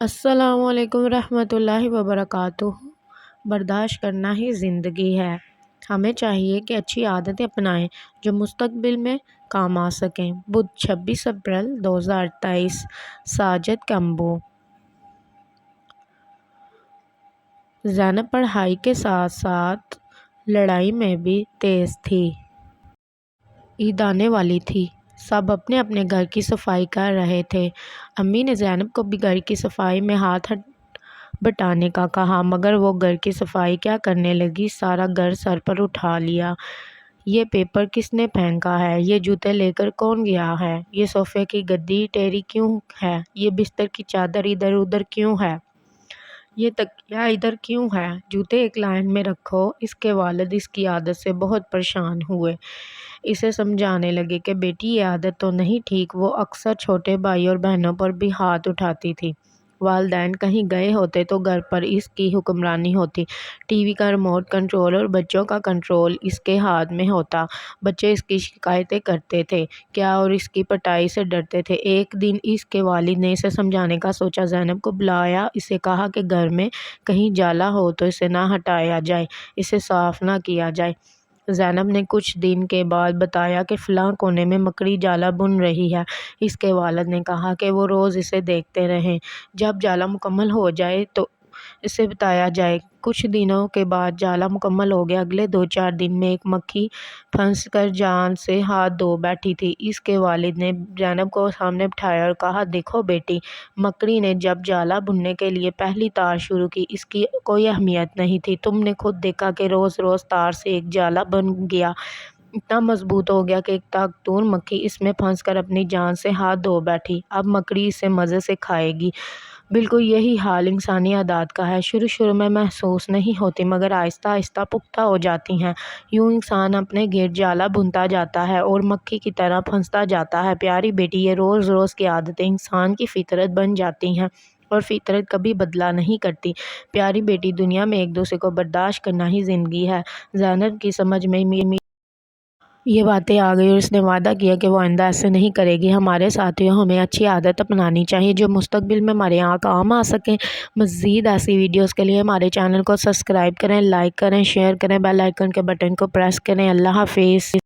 السلام علیکم ورحمۃ اللہ وبرکاتہ۔ برداشت کرنا ہی زندگی ہے۔ ہمیں چاہیے کہ اچھی عادتیں اپنائیں جو مستقبل میں کام آ سکیں۔ بدھ 26 اپریل 2023۔ ساجد کمبو۔ زینب پڑھائی کے ساتھ ساتھ لڑائی میں بھی تیز تھی۔ عید آنے والی تھی۔ سب اپنے اپنے گھر کی صفائی کر رہے تھے۔ امی نے زینب کو بھی گھر کی صفائی میں ہاتھ بٹانے کا کہا، مگر وہ گھر کی صفائی کیا کرنے لگی، سارا گھر سر پر اٹھا لیا۔ یہ پیپر کس نے پھینکا ہے؟ یہ جوتے لے کر کون گیا ہے؟ یہ صوفے کی گدی ٹیڑھی کیوں ہے؟ یہ بستر کی چادر ادھر ادھر کیوں ہے؟ یہ تکیہ ادھر کیوں ہے؟ جوتے ایک لائن میں رکھو۔ اس کے والد اس کی عادت سے بہت پریشان ہوئے۔ اسے سمجھانے لگے کہ بیٹی یہ عادت تو نہیں ٹھیک۔ وہ اکثر چھوٹے بھائی اور بہنوں پر بھی ہاتھ اٹھاتی تھی۔ والدین کہیں گئے ہوتے تو گھر پر اس کی حکمرانی ہوتی۔ ٹی وی کا ریموٹ کنٹرول اور بچوں کا کنٹرول اس کے ہاتھ میں ہوتا۔ بچے اس کی شکایتیں کرتے تھے کیا اور اس کی پٹائی سے ڈرتے تھے۔ ایک دن اس کے والد نے اسے سمجھانے کا سوچا۔ زینب کو بلایا، اسے کہا کہ گھر میں کہیں جالا ہو تو اسے نہ ہٹایا جائے، اسے صاف نہ کیا جائے۔ زینب نے کچھ دن کے بعد بتایا کہ فلاں کونے میں مکڑی جالا بن رہی ہے۔ اس کے والد نے کہا کہ وہ روز اسے دیکھتے رہیں، جب جالا مکمل ہو جائے تو اسے بتایا جائے۔ کچھ دنوں کے بعد جالا مکمل ہو گیا۔ اگلے 2-4 دن میں ایک مکھی پھنس کر جان سے ہاتھ دھو بیٹھی تھی۔ اس کے والد نے زینب کو سامنے بٹھایا اور کہا، دیکھو بیٹی، مکڑی نے جب جالا بننے کے لیے پہلی تار شروع کی، اس کی کوئی اہمیت نہیں تھی۔ تم نے خود دیکھا کہ روز روز تار سے ایک جالا بن گیا، اتنا مضبوط ہو گیا کہ ایک طاقتور مکھی اس میں پھنس کر اپنی جان سے ہاتھ دھو بیٹھی۔ اب مکڑی اسے مزے سے کھائے گی۔ بالکل یہی حال انسانی عادات کا ہے۔ شروع میں محسوس نہیں ہوتی، مگر آہستہ آہستہ پختہ ہو جاتی ہیں۔ یوں انسان اپنے گرد جالا بنتا جاتا ہے اور مکھی کی طرح پھنستا جاتا ہے۔ پیاری بیٹی، یہ روز روز کی عادتیں انسان کی فطرت بن جاتی ہیں اور فطرت کبھی بدلا نہیں کرتی۔ پیاری بیٹی، دنیا میں ایک دوسرے کو برداشت کرنا ہی زندگی ہے۔ زینب کی سمجھ میں یہ باتیں آ گئی اور اس نے وعدہ کیا کہ وہ آئندہ ایسے نہیں کرے گی۔ ہمارے ساتھیوں، ہمیں اچھی عادت اپنانی چاہیے جو مستقبل میں ہمارے یہاں کام آ سکیں۔ مزید ایسی ویڈیوز کے لیے ہمارے چینل کو سبسکرائب کریں، لائک کریں، شیئر کریں، بیل آئیکن کے بٹن کو پریس کریں۔ اللہ حافظ۔